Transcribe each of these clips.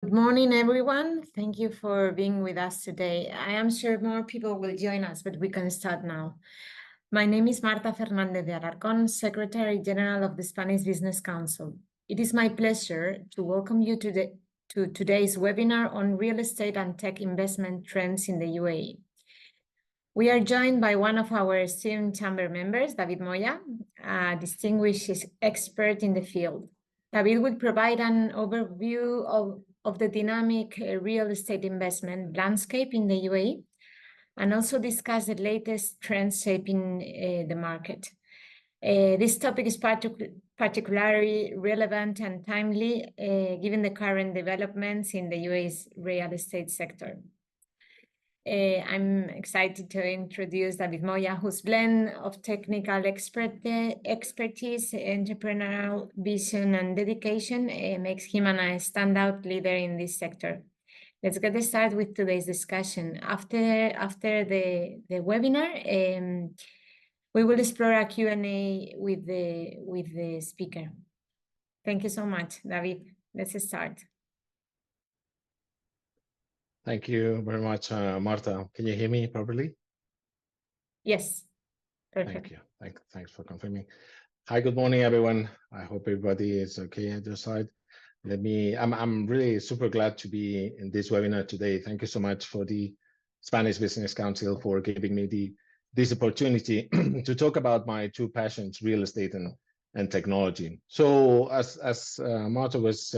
Good morning, everyone. Thank you for being with us today. I am sure more people will join us, but we can start now. My name is Marta Fernández de Alarcón, Secretary General of the Spanish Business Council. It is my pleasure to welcome you to today's webinar on real estate and tech investment trends in the UAE. We are joined by one of our esteemed chamber members, David Moya, a distinguished expert in the field. David will provide an overview of the dynamic real estate investment landscape in the UAE and also discuss the latest trends shaping the market. This topic is particularly relevant and timely given the current developments in the UAE's real estate sector. I'm excited to introduce David Moya, whose blend of technical expertise, entrepreneurial vision, and dedication makes him a standout leader in this sector. Let's get started with today's discussion. After the webinar, we will explore a Q&A with the speaker. Thank you so much, David. Let's start. Thank you very much, Marta. Can you hear me properly? Yes, perfect. Thank you. Thanks for confirming. Hi, good morning, everyone. I hope everybody is okay at your side. I'm really super glad to be in this webinar today. Thank you so much for the Spanish Business Council for giving me this opportunity to talk about my two passions, real estate and technology. So as Marta was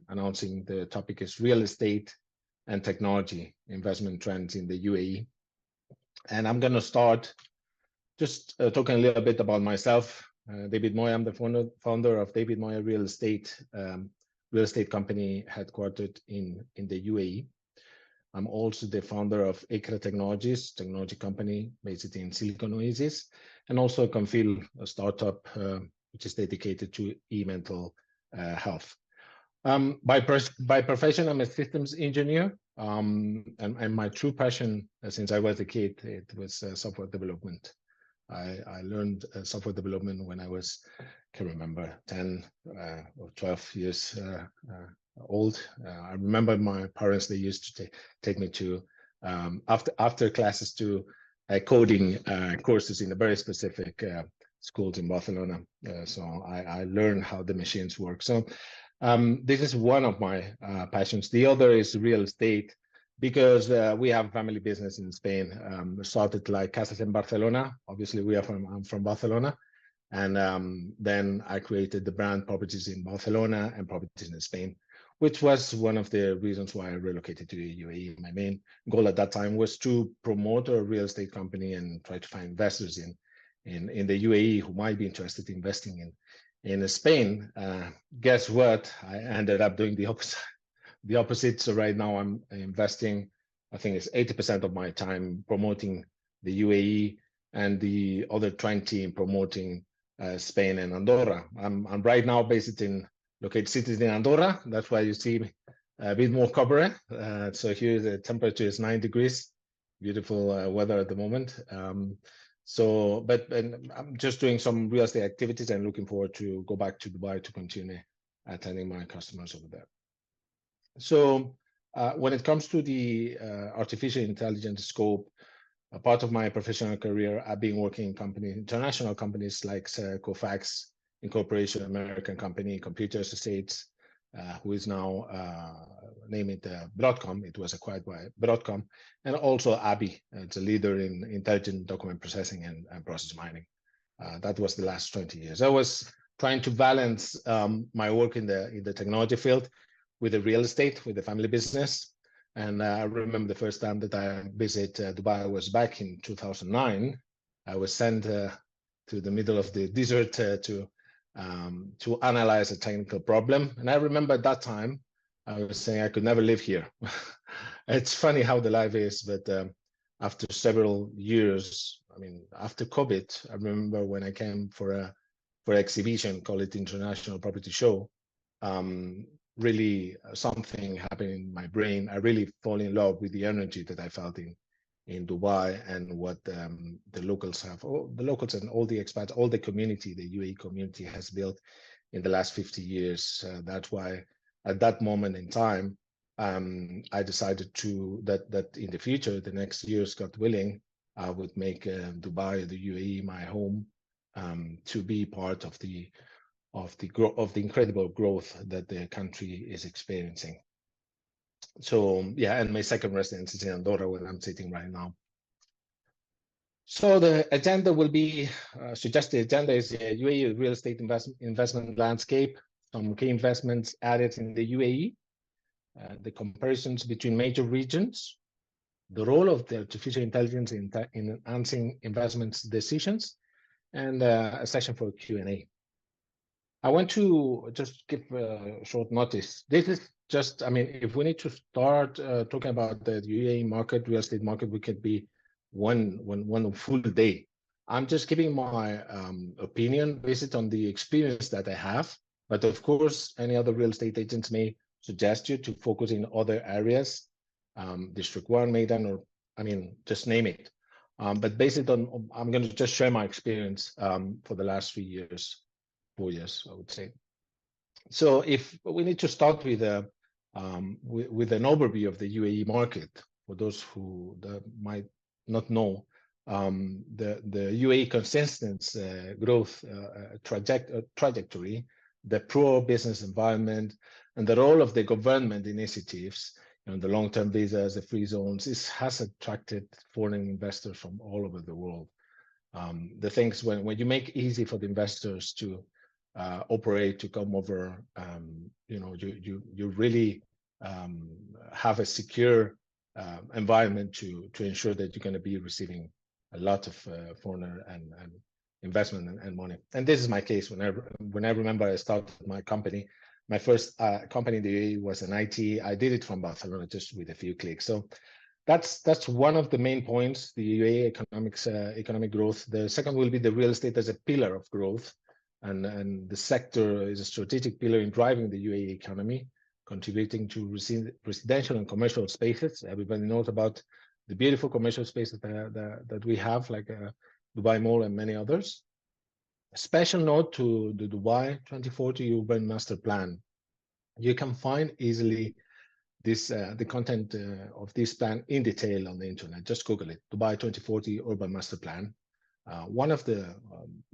announcing, the topic is real estate and technology investment trends in the UAE. And I'm going to start just talking a little bit about myself. David Moya, I'm the founder of David Moya Real Estate company headquartered in the UAE. I'm also the founder of Ikra Technologies, technology company based in Silicon Oasis, and also Confil, a startup which is dedicated to mental health. By profession, I'm a systems engineer, and my true passion since I was a kid, it was software development. I learned software development when I was, I can remember, 10 or 12 years old. I remember my parents, they used to take me to, after classes, to coding courses in a very specific schools in Barcelona. So I learned how the machines work. So this is one of my passions. The other is real estate, because we have a family business in Spain. Started like Casas in Barcelona. Obviously, I'm from Barcelona. And then I created the brand Properties in Barcelona and Properties in Spain, which was one of the reasons why I relocated to the UAE. My main goal at that time was to promote a real estate company and try to find investors in the UAE who might be interested in investing in Spain. Guess what? I ended up doing the opposite. So right now I'm investing, I think it's 80% of my time promoting the UAE and the other 20 in promoting Spain and Andorra. I'm right now based in located cities in Andorra. That's why you see a bit more coverage. So here the temperature is 9 degrees, beautiful weather at the moment. But I'm just doing some real estate activities and looking forward to go back to Dubai to continue attending my customers over there. So when it comes to the artificial intelligence scope, a part of my professional career, I've been working in international companies like Cofax Incorporation, American company, Computer Associates, who is now named Broadcom. It was acquired by Broadcom, and also ABI. It's a leader in intelligent document processing and process mining. That was the last 20 years. I was trying to balance my work in the technology field with the real estate, with the family business. And I remember the first time that I visited Dubai was back in 2009. I was sent to the middle of the desert to analyze a technical problem. And I remember at that time, I was saying I could never live here. It's funny how the life is, but after several years, I mean, after COVID, I remember when I came for an exhibition, call it International Property Show, really something happened in my brain. I really fall in love with the energy that I felt in Dubai and what the locals have, the locals and all the expats, all the community, the UAE community has built in the last 50 years. That's why at that moment in time, I decided that in the future, the next years, God willing, I would make Dubai, the UAE, my home, to be part of the incredible growth that the country is experiencing. So yeah, and my second residence is in Andorra, where I'm sitting right now. So the agenda will be, suggested agenda is UAE real estate investment landscape, some key investments added in the UAE, the comparisons between major regions, the role of the artificial intelligence in enhancing investments decisions, and a session for Q&A. I want to just give a short notice. This is just, I mean, if we need to start talking about the UAE market, real estate market, we could be one full day. I'm just giving my opinion based on the experience that I have. But of course, any other real estate agents may suggest you to focus in other areas, District 1, Maidan, or I mean, just name it. But based on, I'm going to just share my experience for the last 4 years, I would say. So if we need to start with an overview of the UAE market, for those who might not know, the UAE consistent growth trajectory, the pro-business environment, and the role of the government initiatives, the long-term visas, the free zones, has attracted foreign investors from all over the world. The things when you make it easy for the investors to operate, to come over, you really have a secure environment to ensure that you're going to be receiving a lot of foreign and investment and money. And this is my case. When I remember I started my company, my first company in the UAE was an IT. I did it from Barcelona just with a few clicks. So that's one of the main points, the UAE economic growth. The second will be the real estate as a pillar of growth. And the sector is a strategic pillar in driving the UAE economy, contributing to residential and commercial spaces. Everybody knows about the beautiful commercial spaces that we have, like Dubai Mall and many others. A special note to the Dubai 2040 Urban Master Plan. You can find easily this the content of this plan in detail on the internet. Just Google it, Dubai 2040 Urban Master Plan. One of the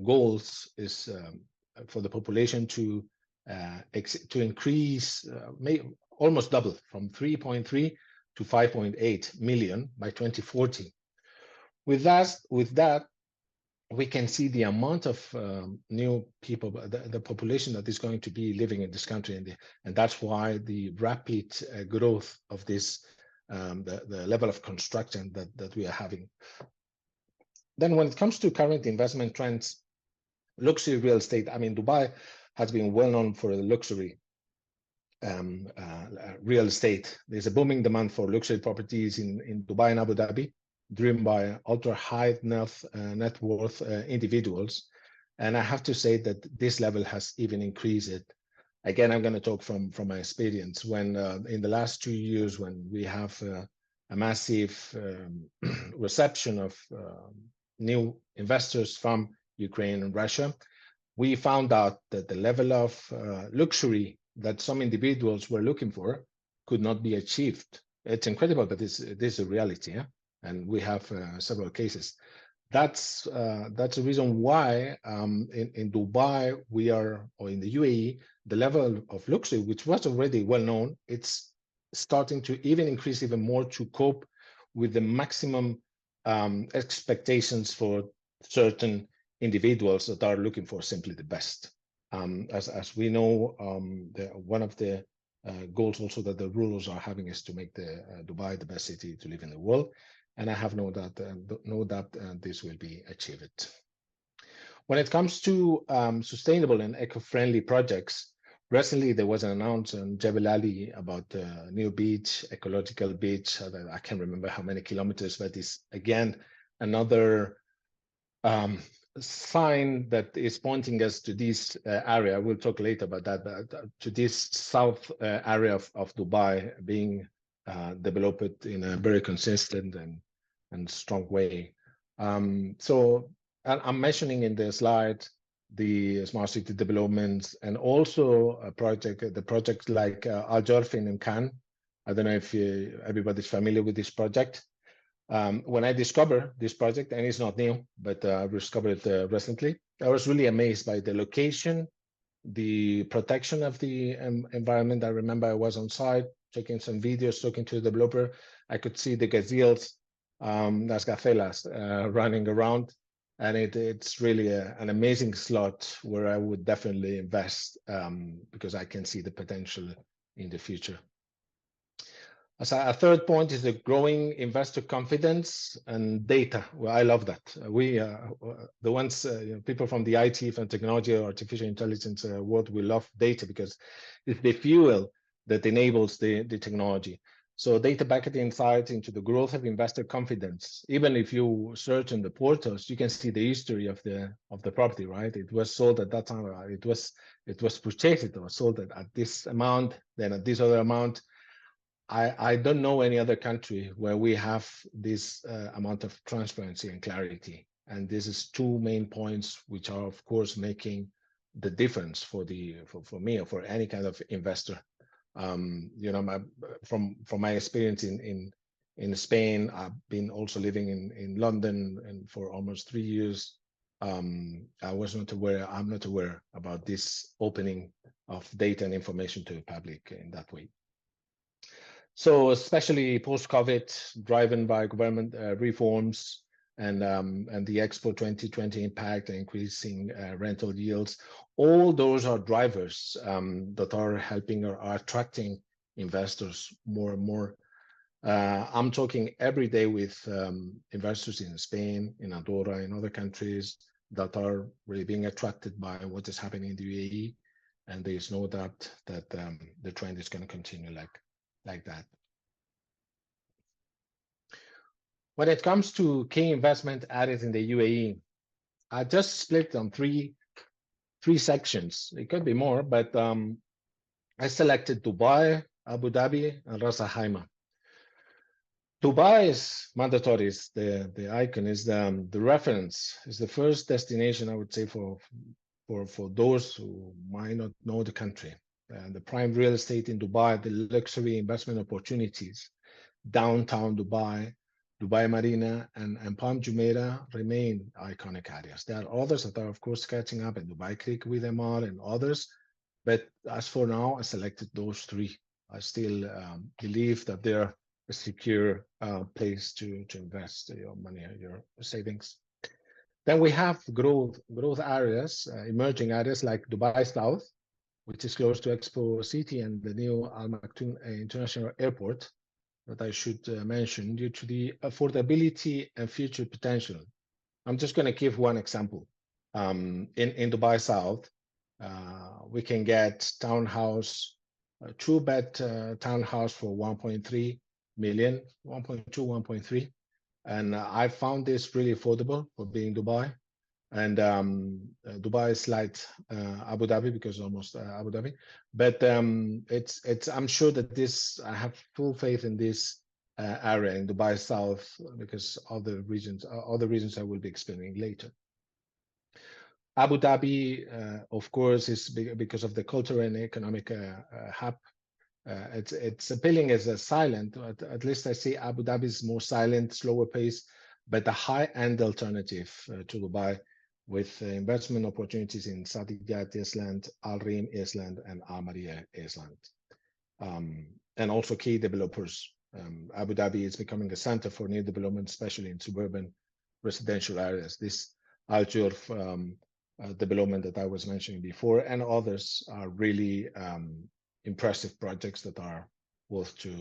goals is for the population to increase, almost double, from 3.3 to 5.8 million by 2040. With that, we can see the amount of new people, the population that is going to be living in this country, and that's why the rapid growth of this, the level of construction that we are having. Then when it comes to current investment trends, luxury real estate, I mean, Dubai has been well known for the luxury real estate. There's a booming demand for luxury properties in Dubai and Abu Dhabi, driven by ultra high net worth individuals. And I have to say that this level has even increased. Again, I'm going to talk from my experience. When in the last 2 years, when we have a massive reception of new investors from Ukraine and Russia, we found out that the level of luxury that some individuals were looking for could not be achieved. It's incredible, but this is a reality, yeah? And we have several cases. That's the reason why in Dubai or in the UAE, the level of luxury, which was already well known, it's starting to even increase even more to cope with the maximum expectations for certain individuals that are looking for simply the best. As we know, one of the goals also that the rulers are having is to make Dubai the best city to live in the world, and I have no doubt this will be achieved. When it comes to sustainable and eco-friendly projects, recently there was an announcement on Jebel Ali about a new beach, ecological beach. I can't remember how many kilometers, but it's again another sign that is pointing us to this area. We'll talk later about that, but to this south area of Dubai being developed in a very consistent and strong way. So I'm mentioning in the slide the smart city developments, and also the project like Al Jorfin in Cannes. I don't know if everybody's familiar with this project. When I discovered this project, and it's not new, but I discovered it recently, I was really amazed by the location, the protection of the environment. I remember I was on site taking some videos, talking to the developer. I could see the gazelles, las gacelas, running around. And it's really an amazing slot where I would definitely invest because I can see the potential in the future. As a third point is the growing investor confidence and data. Well, I love that. We, the ones, people from the IT, from technology, or artificial intelligence world, we love data because it's the fuel that enables the technology. So data backed insights into the growth of investor confidence. Even if you search in the portals, you can see the history of the property, right? It was sold at that time. It was purchased. It was sold at this amount, then at this other amount. I don't know any other country where we have this amount of transparency and clarity. And this is two main points which are, of course, making the difference for me or for any kind of investor. You know, from my experience in Spain, I've been also living in London and for almost 3 years. I'm not aware about this opening of data and information to the public in that way. So especially post-COVID, driven by government reforms and the Expo 2020 impact and increasing rental yields, all those are drivers that are helping or are attracting investors more and more. I'm talking every day with investors in Spain, in Andorra, in other countries that are really being attracted by what is happening in the UAE, and there is no doubt that the trend is going to continue like that. When it comes to key investment areas in the UAE, I just split on three sections. It could be more, but I selected Dubai, Abu Dhabi, and Ras Al Khaimah. Dubai is mandatory. Is the icon, is the reference, is the first destination, I would say, for those who might not know the country. The prime real estate in Dubai, the luxury investment opportunities, downtown Dubai, Dubai Marina, and Palm Jumeirah remain iconic areas. There are others that are, of course, catching up, and Dubai Creek with them all and others. But as for now, I selected those three. I still believe that they're a secure place to invest your money, your savings. Then we have growth areas, emerging areas like Dubai South, which is close to Expo City and the new Al Maktoum International Airport, that I should mention due to the affordability and future potential. I'm just going to give one example. In Dubai South, we can get townhouse, a two-bed townhouse for 1.3 million, 1.2, 1.3. And I found this really affordable for being Dubai. And Dubai is like Abu Dhabi because almost Abu Dhabi, but it's I'm sure that I have full faith in this area in Dubai South because other reasons I will be explaining later. Abu Dhabi, of course, is because of the cultural and economic hub. It's appealing as a silent, at least I see Abu Dhabi is more silent, slower pace, but a high-end alternative to Dubai, with investment opportunities in Saadiyat Island, Al Reem Island, and Al Maria Island. And also key developers. Abu Dhabi is becoming a center for new development, especially in suburban residential areas. This Al Jurf development that I was mentioning before, and others are really impressive projects that are worth to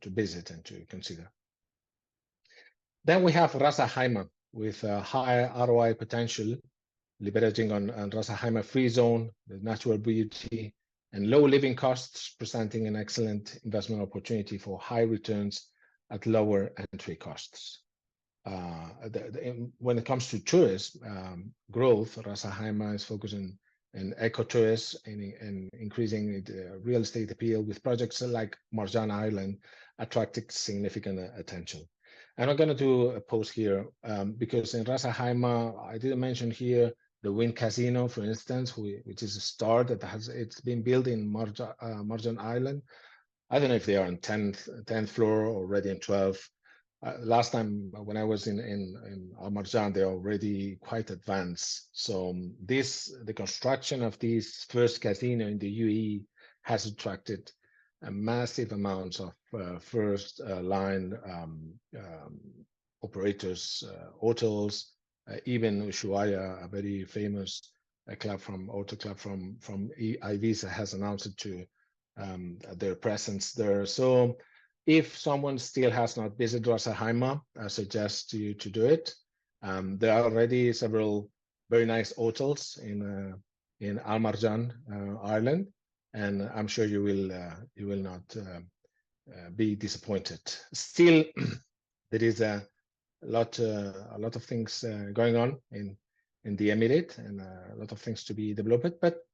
visit and to consider. Then we have Ras Al Khaimah, with high ROI potential, leveraging on Ras Al Khaimah free zone, the natural beauty, and low living costs, presenting an excellent investment opportunity for high returns at lower entry costs. When it comes to tourism growth, Ras Al Khaimah is focusing on ecotourism and increasing real estate appeal, with projects like Marjan Island attracting significant attention. And I'm going to do a pause here because in Ras Al Khaimah, I didn't mention here the Wind Casino, for instance, which is a star that it's been built in Marjan Island. I don't know if they are on 10th floor or already in 12th. Last time when I was in Al Marjan, they're already quite advanced. So the construction of this first casino in the UAE has attracted a massive amounts of first line operators, hotels, even Ushuaia, a very famous auto club from Ibiza, has announced to their presence there. So if someone still has not visited Ras Al Khaimah, I suggest you to do it. There are already several very nice hotels in Al Marjan Island, and I'm sure you will not be disappointed. Still, there is a lot of things going on in the Emirate, and a lot of things to be developed. But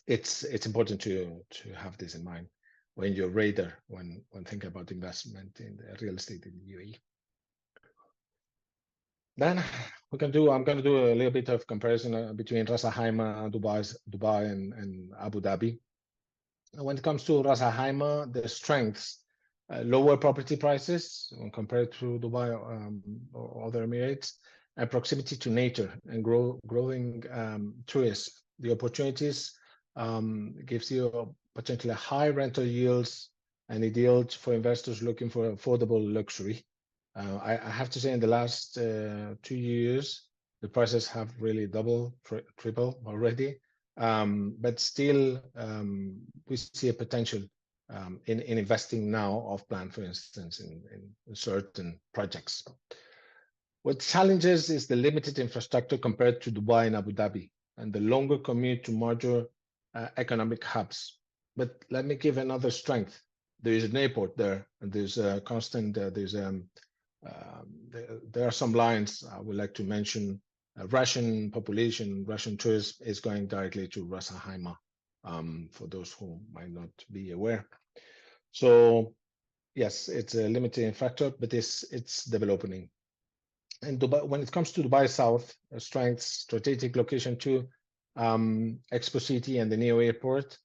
it's important to have this in mind when your radar when thinking about investment in the real estate in the UAE. Then I'm going to do a little bit of comparison between Ras Al Khaimah, Dubai, and Abu Dhabi. When it comes to Ras Al Khaimah, the strengths: lower property prices when compared to Dubai or other Emirates, and proximity to nature and growing tourists. The opportunities gives you potentially high rental yields and ideal for investors looking for affordable luxury. I have to say, in the last 2 years, the prices have really doubled, triple already. But still, we see a potential in investing now off plan, for instance, in certain projects. What challenges is the limited infrastructure compared to Dubai and Abu Dhabi, and the longer commute to major economic hubs. But let me give another strength. There is an airport there, and there's a constant, there are some lines I would like to mention. Russian population, Russian tourists is going directly to Ras Al Khaimah, for those who might not be aware. So yes, it's a limiting factor, but it's developing. And Dubai, when it comes to Dubai South, strengths, strategic location too, Expo City and the Neo Airport,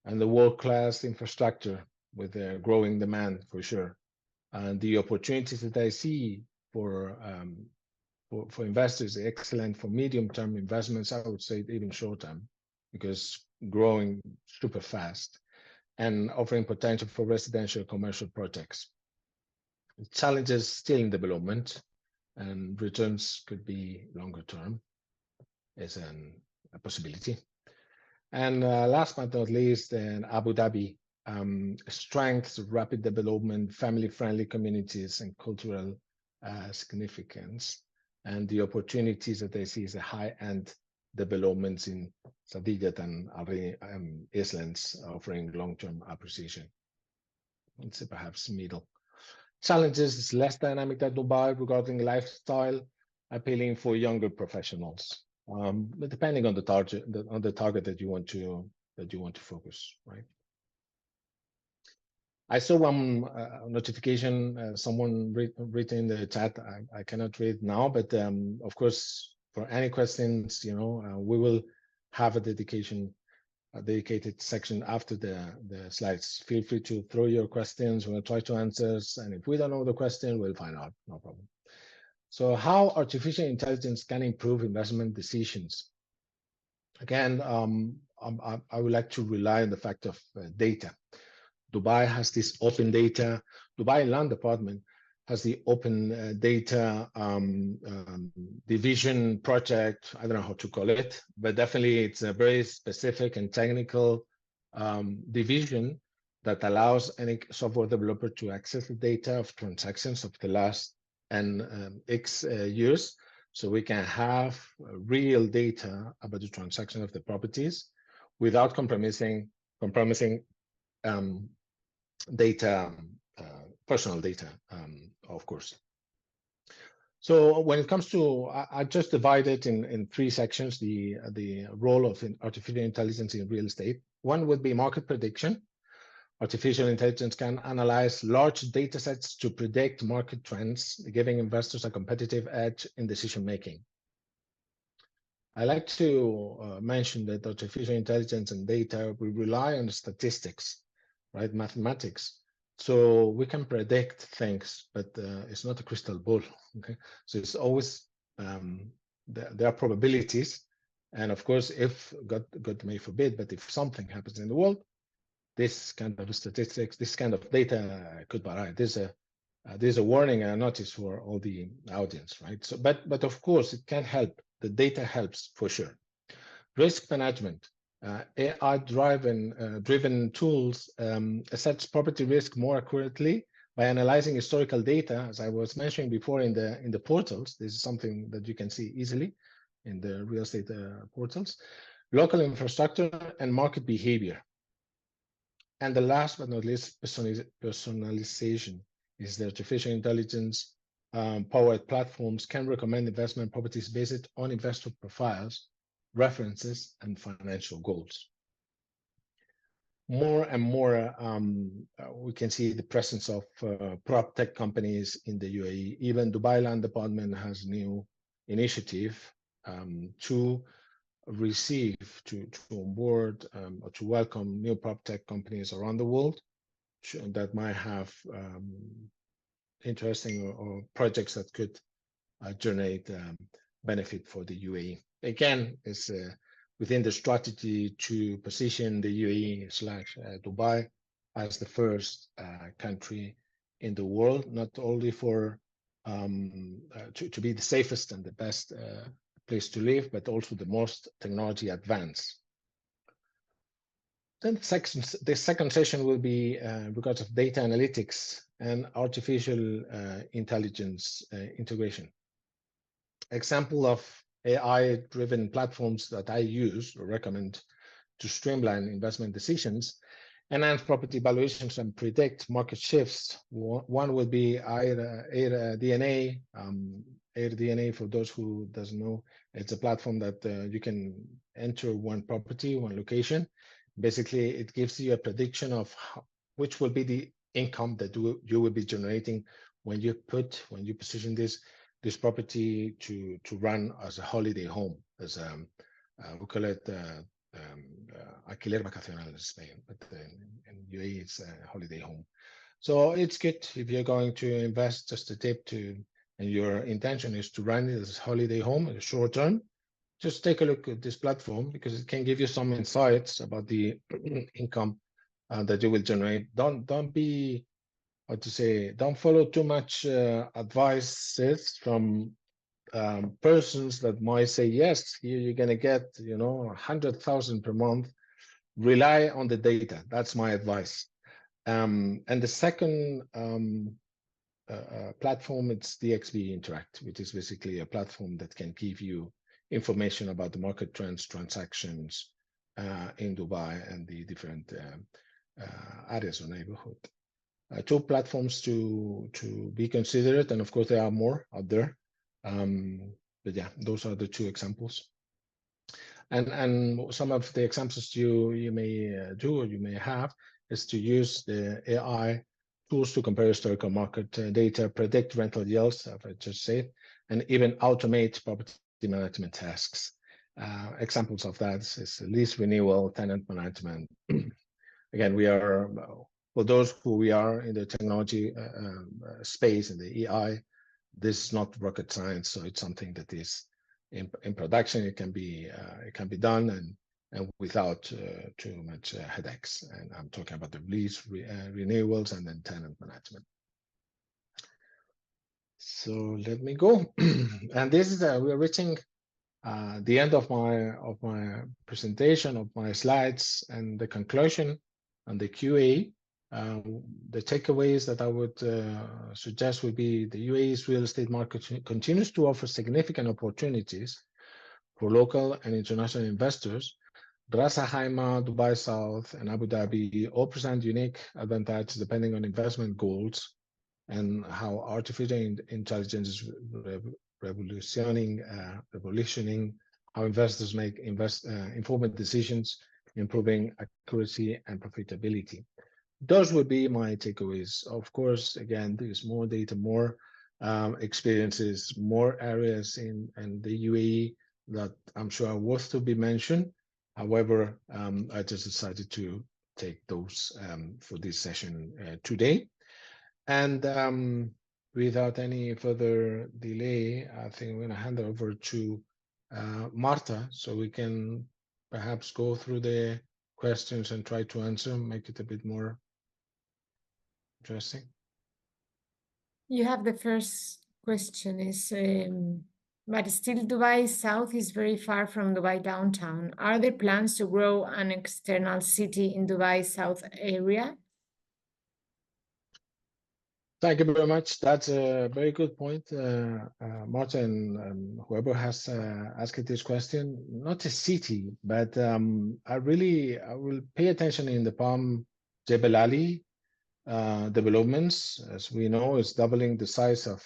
and the world-class infrastructure with a growing demand for sure. And the opportunities that I see for investors are excellent for medium-term investments. I would say even short-term, because growing super fast and offering potential for residential commercial projects. Challenges still in development, and returns could be longer term is a possibility. And last but not least, in Abu Dhabi, strengths, rapid development, family-friendly communities, and cultural significance. And the opportunities that they see is a high-end developments in Sadiqat and islands, offering long-term appreciation. It's perhaps middle. Challenges is less dynamic than Dubai regarding lifestyle, appealing for younger professionals. But depending on the target, that you want to focus, right? I saw one notification, someone written in the chat. I cannot read now, but of course, for any questions, we will have a dedicated section after the slides. Feel free to throw your questions. We'll try to answer, and if we don't know the question, we'll find out. No problem. So, how artificial intelligence can improve investment decisions? Again, I would like to rely on the fact of data. Dubai has this open data. Dubai Land Department has the open data division project. I don't know how to call it, but definitely it's a very specific and technical division that allows any software developer to access the data of transactions of the last X years. So we can have real data about the transaction of the properties without compromising data, personal data, of course. So when it comes to, I just divided in 3 sections the role of artificial intelligence in real estate. One would be market prediction, Artificial intelligence can analyze large data sets to predict market trends, giving investors a competitive edge in decision making. I like to mention that artificial intelligence and data, we rely on statistics, right? Mathematics. So we can predict things, but it's not a crystal ball. Okay, so it's always there are probabilities, and of course, if God may forbid, but if something happens in the world, this kind of statistics, this kind of data could vary. There's a warning and a notice for all the audience, right? So, but of course, it can help. The data helps for sure. Risk management. AI-driven tools assess property risk more accurately by analyzing historical data, as I was mentioning before in the portals. This is something that you can see easily in the real estate portals. Local infrastructure and market behavior. And the last but not least, personalization is the artificial intelligence powered platforms can recommend investment properties based on investor profiles, references, and financial goals. More and more, we can see the presence of prop tech companies in the UAE. Even Dubai Land Department has new initiative to receive, to onboard, or to welcome new prop tech companies around the world that might have interesting or projects that could generate benefit for the UAE. Again, it's within the strategy to position the UAE/Dubai as the first country in the world, not only for to be the safest and the best place to live, but also the most technology advanced. Then the second session will be regards of data analytics and artificial intelligence integration. Example of AI-driven platforms that I use or recommend to streamline investment decisions, enhance property valuations, and predict market shifts. One will be AirDNA. AirDNA, for those who doesn't know, it's a platform that you can enter one property, one location. Basically, it gives you a prediction of which will be the income that you will be generating when you position this property to run as a holiday home, as we call it alquiler vacacional in Spain, but in UAE it's a holiday home. So it's good if you're going to invest. Just a tip and your intention is to run it as a holiday home in the short term. Just take a look at this platform because it can give you some insights about the income that you will generate. Don't be, how to say, don't follow too much advices from persons that might say, yes, you're going to get, 100,000 per month. Rely on the data. That's my advice. And the second platform, it's DXB Interact, which is basically a platform that can give you information about the market trends, transactions in Dubai and the different areas or neighborhood. Two platforms to be considered, and of course there are more out there. But yeah, those are the two examples. And some of the examples you may do or you may have is to use the AI tools to compare historical market data, predict rental yields, as I just said, and even automate property management tasks. Examples of that is lease renewal, tenant management. Again, we are, for those who we are in the technology space, in the AI, this is not rocket science, so it's something that is in production. It can be done and without too much headaches. And I'm talking about the lease renewals and then tenant management. So let me go. And this is we're reaching the end of my presentation, of my slides, and the conclusion and the QA. The takeaways that I would suggest would be the UAE's real estate market continues to offer significant opportunities for local and international investors. Ras Al Khaimah, Dubai South, and Abu Dhabi all present unique advantages depending on investment goals and how artificial intelligence is revolutioning how investors make informed decisions, improving accuracy and profitability. those would be my takeaways. Of course, again, there's more data, more experiences, more areas in the UAE that I'm sure are worth to be mentioned. However, I just decided to take those for this session today. And without any further delay, I think I'm going to hand over to Marta, so we can perhaps go through the questions and try to answer, make it a bit more interesting. You have the first question is, but still Dubai South is very far from Dubai downtown. Are there plans to grow an external city in Dubai South area? Thank you very much. That's a very good point, Martin. Whoever has asked this question, not a city, but I will pay attention in the Palm Jebel Ali developments. As we know, is doubling the size of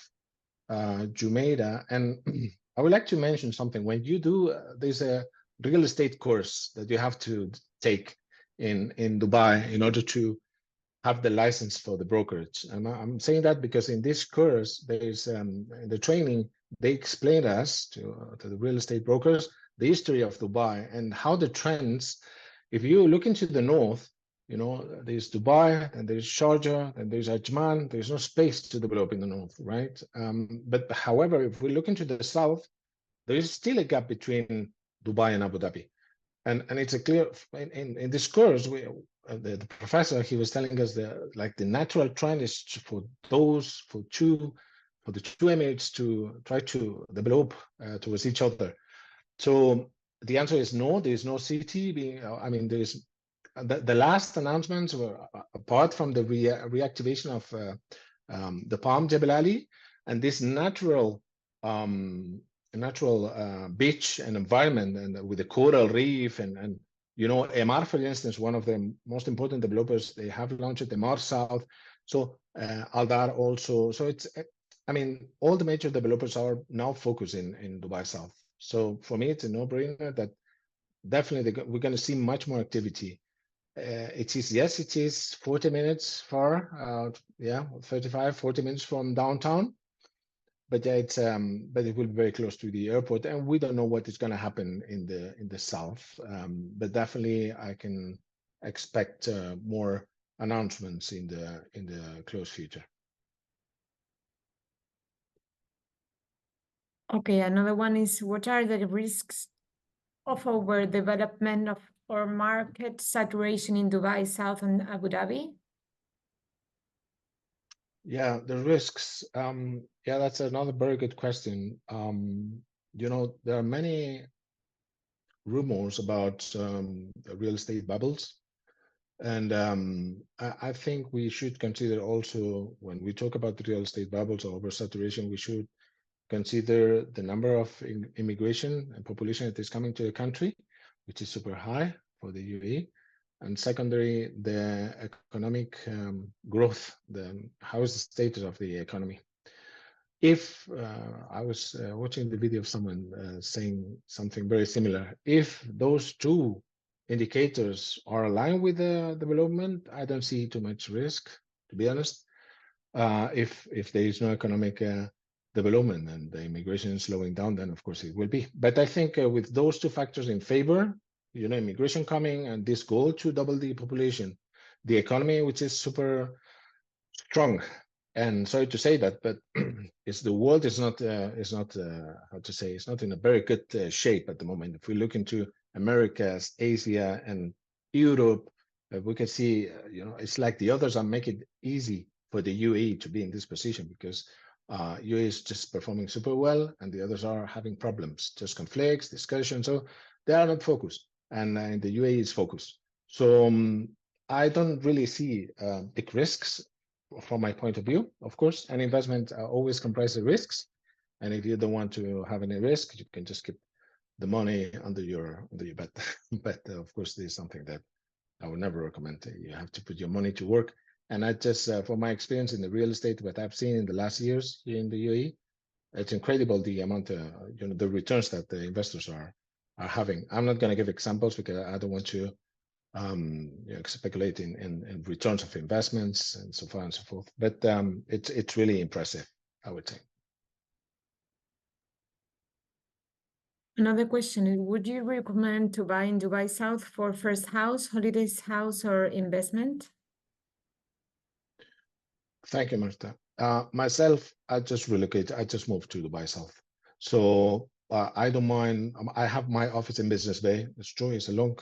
Jumeirah. And I would like to mention something. When you do, there's a real estate course that you have to take in Dubai in order to have the license for the brokerage. And I'm saying that because in this course, there's in the training, they explain us to the real estate brokers the history of Dubai and how the trends. If you look into the north, there's Dubai and there's Sharjah and there's Ajman. There's no space to develop in the north, right? But however, if we look into the south, there is still a gap between Dubai and Abu Dhabi. And it's a clear in this course the professor, he was telling us the natural trend is for the two emirates to try to develop towards each other. So the answer is no. There is no city being. I mean, there's the last announcements were apart from the reactivation of the Palm Jebel Ali and this natural beach and environment, and with the coral reef and Emar, for instance, one of the most important developers, they have launched Emar South. So Aldar also. So it's, I mean, all the major developers are now focused in Dubai South. So for me, it's a no-brainer that definitely we're going to see much more activity. It is 40 minutes far, 35, 40 minutes from downtown. But yeah, but it will be very close to the airport, and we don't know what is going to happen in the south. But definitely, I can expect more announcements in the close future. Okay, another one is, what are the risks of overdevelopment of or market saturation in Dubai South and Abu Dhabi? Yeah, the risks. Yeah, that's another very good question. There are many rumors about real estate bubbles. And I think we should consider also, when we talk about the real estate bubbles or oversaturation, we should consider the number of immigration and population that is coming to the country, which is super high for the UAE. And secondary, the economic growth, how is the status of the economy. If I was watching the video of someone saying something very similar, if those two indicators are aligned with the development, I don't see too much risk, to be honest. If there is no economic development and the immigration is slowing down, then of course it will be. But I think with those two factors in favor, immigration coming and this goal to double the population, the economy, which is super strong. And sorry to say that, but the world is not how to say, it's not in a very good shape at the moment. If we look into Americas, Asia, and Europe, we can see, it's like the others are making it easy for the UAE to be in this position because UAE is just performing super well, and the others are having problems, just conflicts, discussions. So they are not focused, and the UAE is focused. So I don't really see big risks from my point of view. Of course, an investment always comprises risks, and if you don't want to have any risk, you can just keep the money under your bed. But of course, this is something that I would never recommend. You have to put your money to work. And I just, from my experience in the real estate, what I've seen in the last years here in the UAE, it's incredible the amount, the returns that the investors are having. I'm not going to give examples because I don't want to speculating in returns of investments and so far and so forth. But it's really impressive, I would say. Another question is, would you recommend to buy in Dubai South for first house, holidays house, or investment? Thank you, Marta. Myself, I just relocated. I just moved to Dubai South. So I don't mind. I have my office in Business Bay. It's true. It's a long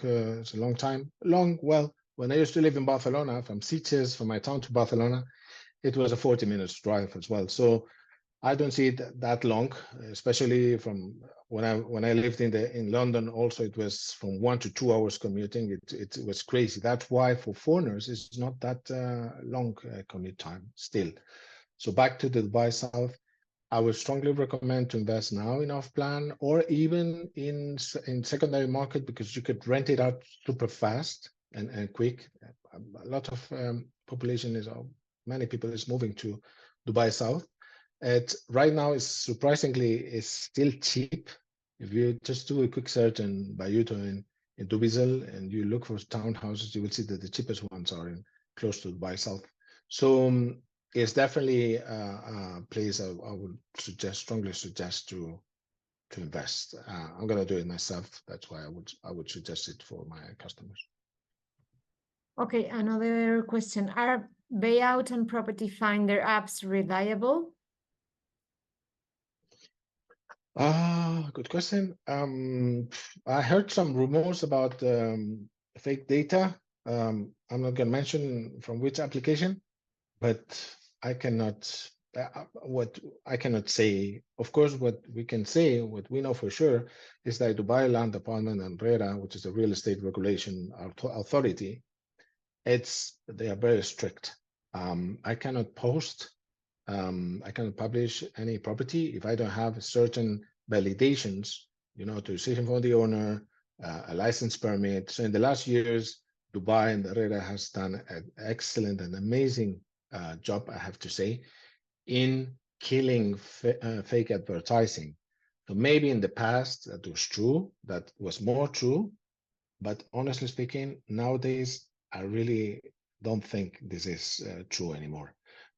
time. Well, when I used to live in Barcelona, from Sitges, from my town to Barcelona, it was a 40 minutes drive as well. So I don't see it that long, especially from when I lived in London. Also, it was from 1 to 2 hours commuting. It was crazy. That's why for foreigners, it's not that long commute time still. So back to the Dubai South, I would strongly recommend to invest now in off plan or even in secondary market, because you could rent it out super fast and quick. A lot of population many people is moving to Dubai South. Right now is surprisingly still cheap. If you just do a quick search in Bayuto in Dubizel and you look for townhouses, you will see that the cheapest ones are close to Dubai South. So it's definitely a place I would strongly suggest to invest. I'm gonna do it myself. That's why I would suggest it for my customers. Okay, another question: are buyout and property finder apps reliable? Good question. I heard some rumors about fake data. I'm not going to mention from which application, but I cannot. What I cannot say. Of course, what we can say, what we know for sure, is that Dubai Land Department and RERA, which is the Real Estate Regulation Authority, they are very strict. I cannot post. I cannot publish any property if I don't have certain validations, authorization from the owner, a license permit. So in the last years, Dubai and RERA has done an excellent and amazing job, I have to say, in killing fake advertising. So maybe in the past that was true, that was more true, but honestly speaking, nowadays I really don't think this is true anymore,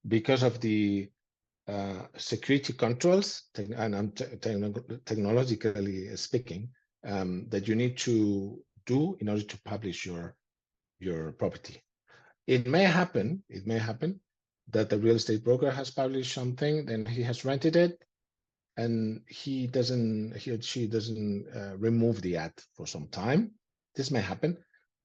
because of the security controls, and I'm technologically speaking, that you need to do in order to publish your property. It may happen that the real estate broker has published something, then he has rented it, and he or she doesn't remove the ad for some time. This may happen,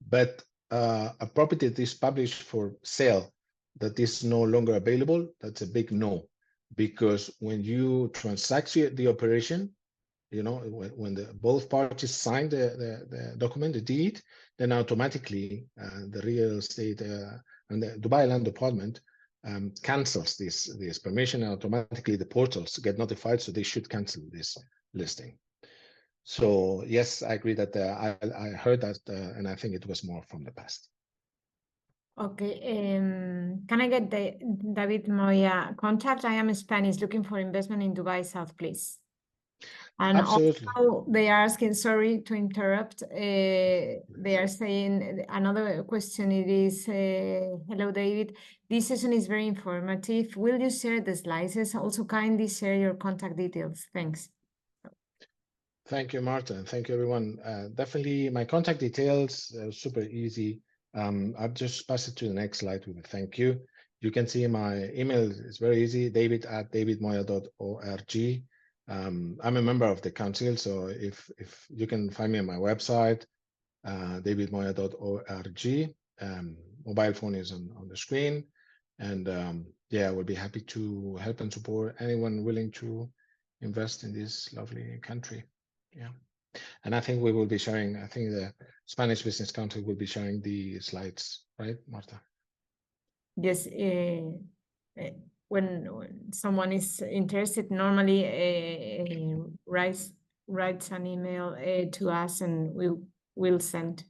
but a property that is published for sale that is no longer available, that's a big no, because when you transact the operation, when both parties sign the document, the deed, then automatically the real estate and the Dubai Land Department cancels this permission, and automatically the portals get notified, so they should cancel this listing. So yes, I agree that I heard that, and I think it was more from the past. Okay, can I get David Moya contact? I am Spanish, looking for investment in Dubai South, please. And Absolutely. also they are asking, sorry to interrupt, they are saying another question, it is, hello David, this session is very informative. Will you share the slides? Also kindly share your contact details. Thanks. Thank you, Marta, and thank you, everyone. Definitely, my contact details are super easy. I'll just pass it to the next slide with a thank you. You can see my email is very easy, david@davidmoya.org. I'm a member of the council, so if you can find me on my website, davidmoya.org. Mobile phone is on the screen, and yeah, I will be happy to help and support anyone willing to invest in this lovely country. Yeah, and I think we will be sharing, I think the Spanish Business Council will be sharing the slides, right, Marta? Yes, when someone is interested, normally writes an email to us, and we'll send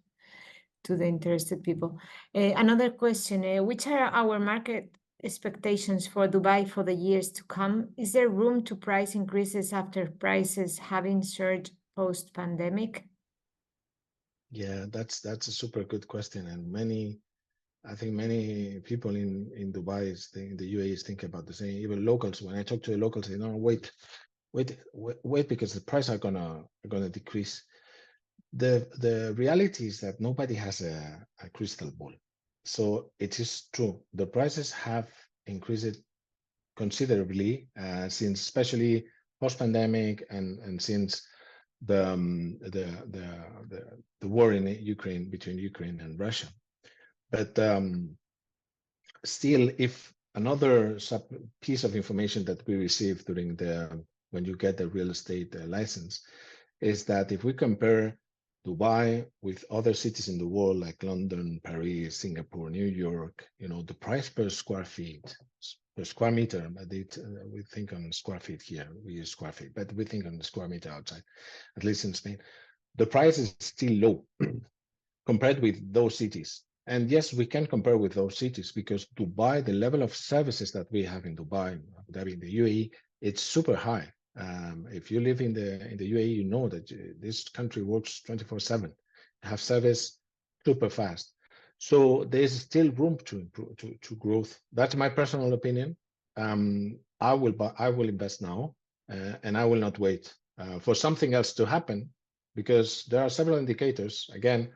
to the interested people. Another question, which are our market expectations for Dubai for the years to come? Is there room to price increases after prices having surged post-pandemic? Yeah, that's a super good question, and I think many people in Dubai in the UAE is thinking about the same. Even locals, when I talk to the locals, they know, wait, because the price are gonna decrease. The reality is that nobody has a crystal ball, so it is true the prices have increased considerably since, especially post pandemic, and since the war in Ukraine, between Ukraine and Russia. But still, if another piece of information that we receive during when you get the real estate license is that if we compare Dubai with other cities in the world like London, Paris, Singapore, New York, the price per square feet, per square meter, we think on square feet here, we use square feet, but we think on the square meter outside, at least in Spain, the price is still low compared with those cities. And yes, we can compare with those cities because Dubai, the level of services that we have in Dubai, in the UAE, it's super high. If you live in the UAE, you know that this country works 24/7, have service super fast. So there's still room to improve, to growth. That's my personal opinion. I will invest now, and I will not wait for something else to happen, because there are several indicators. Again,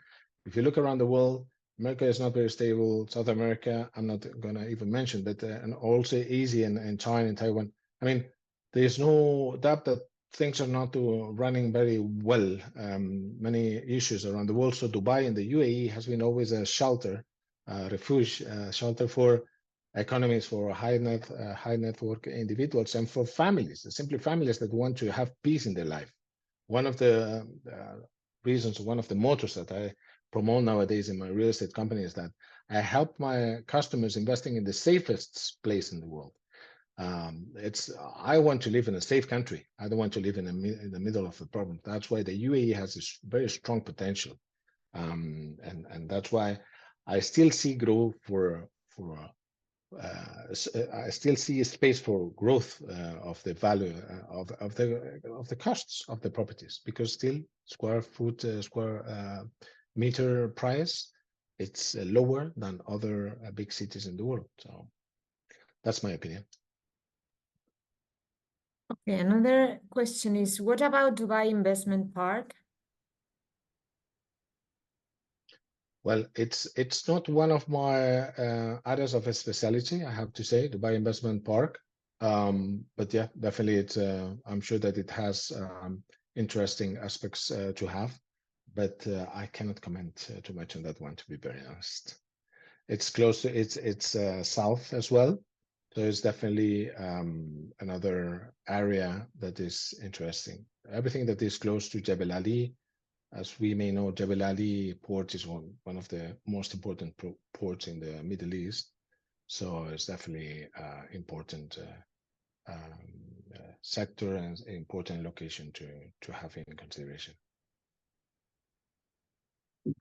if you look around the world, America is not very stable. South America, I'm not going to even mention, but and also Asia and China and Taiwan. I mean, there's no doubt that things are not running very well. Many issues around the world. So Dubai and the UAE has been always a shelter, refuge, shelter for economies, for high net worth individuals, and for families, simply families that want to have peace in their life. One of the reasons, one of the mottos that I promote nowadays in my real estate company is that I help my customers investing in the safest place in the world. I want to live in a safe country. I don't want to live in the middle of the problem. That's why the UAE has this very strong potential, and that's why I still see growth I still see a space for growth of the value of the costs of the properties, because still square meter price, it's lower than other big cities in the world. So that's my opinion. Okay, another question is, what about Dubai Investment Park? Well, it's not one of my areas of specialty, I have to say, Dubai Investment Park. But yeah, definitely, I'm sure that it has interesting aspects to have, but I cannot comment too much on that one, to be very honest. It's close to it's south as well, so it's definitely another area that is interesting. Everything that is close to Jebel Ali. As we may know, Jebel Ali port is one of the most important ports in the Middle East. So it's definitely important sector and important location to have in consideration.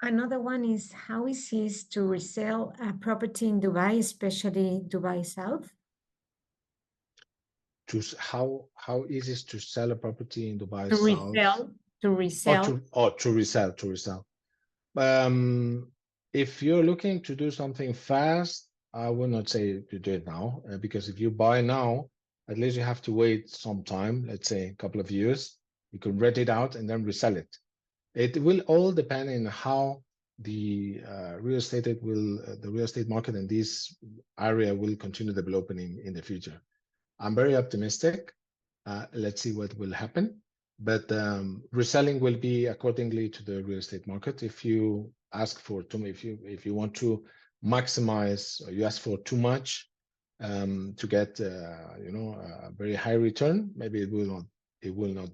Another one is, how easy is to resell a property in Dubai, especially Dubai South? How easy is to sell a property in Dubai To South? resell. To resell. If you're looking to do something fast, I would not say to do it now, because if you buy now, at least you have to wait some time, let's say a couple of years. You can rent it out and then resell it. It will all depend on how the real estate market in this area will continue developing in the future. I'm very optimistic. Let's see what will happen. But reselling will be accordingly to the real estate market. If you ask for if you want to maximize, or you ask for too much to get a very high return, maybe it will not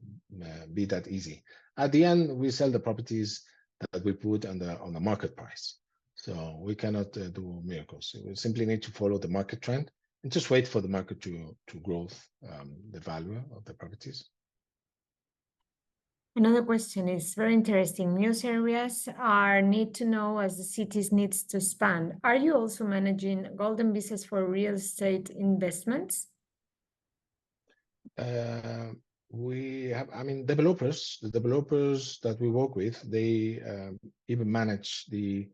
be that easy. At the end, we sell the properties that we put on the market price. So we cannot do miracles. We simply need to follow the market trend and just wait for the market to grow the value of the properties. Another question is very interesting. News areas are need to know as the cities needs to expand. Are you also managing golden visas for real estate investments? We have, I mean, the developers that we work with, they even manage the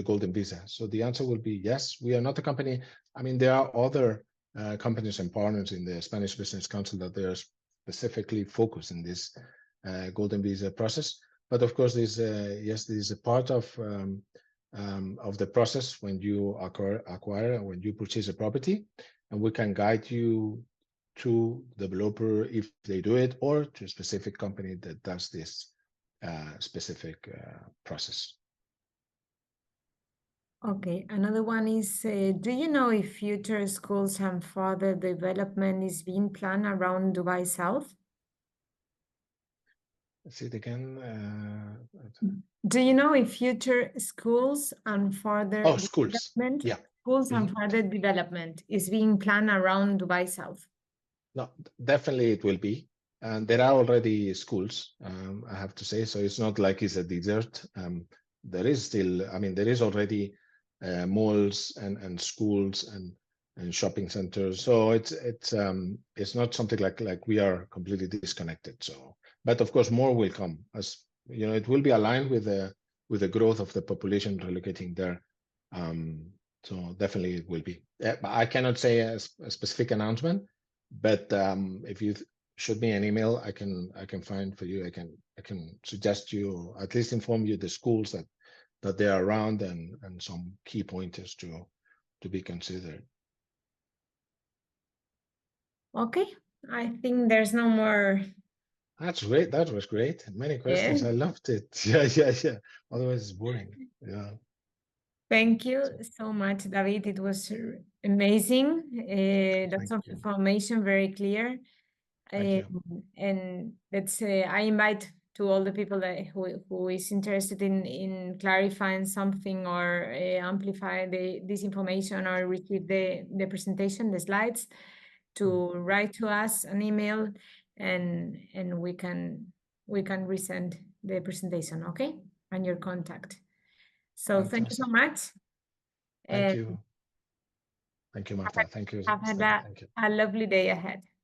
golden visa. So the answer will be yes. We are not a company. I mean, there are other companies and partners in the Spanish Business Council that they are specifically focused in this golden visa process. But of course, this yes, this is a part of the process when you acquire, when you purchase a property, and we can guide you to the developer if they do it, or to a specific company that does this specific process. Okay, another one is, do you know if future schools and further development is being planned around Dubai South? See it again. Do you know if future schools and further Schools. development, Yeah. schools and further development is being planned around Dubai South? No, definitely it will be. And there are already schools, I have to say. So it's not like it's a desert. There is still, I mean, there is already malls and schools and shopping centers. So it's not something like we are completely disconnected. So, but of course, more will come, as you know. It will be aligned with the growth of the population relocating there. So definitely it will be. I cannot say a specific announcement, but if you shoot me an email, I can find for you. I can suggest you, or at least inform you the schools that they are around, and some key pointers to be considered. Okay, I think there's no more. That's great. That was great. Many questions. Yeah. I loved it. Yeah. Otherwise, it's boring. Yeah. Thank you so much, David. It was amazing. Lots Thank of you. information, very clear. Thank you. And let's I invite to all the people that who is interested in clarifying something, or amplify this information, or receive the presentation, the slides, to write to us an email, and we can resend the presentation, okay? And your contact. So thank you so Fantastic. much. Thank And you. Thank you, Marta. Thank you, have Stella. a, Thank you. a lovely day ahead.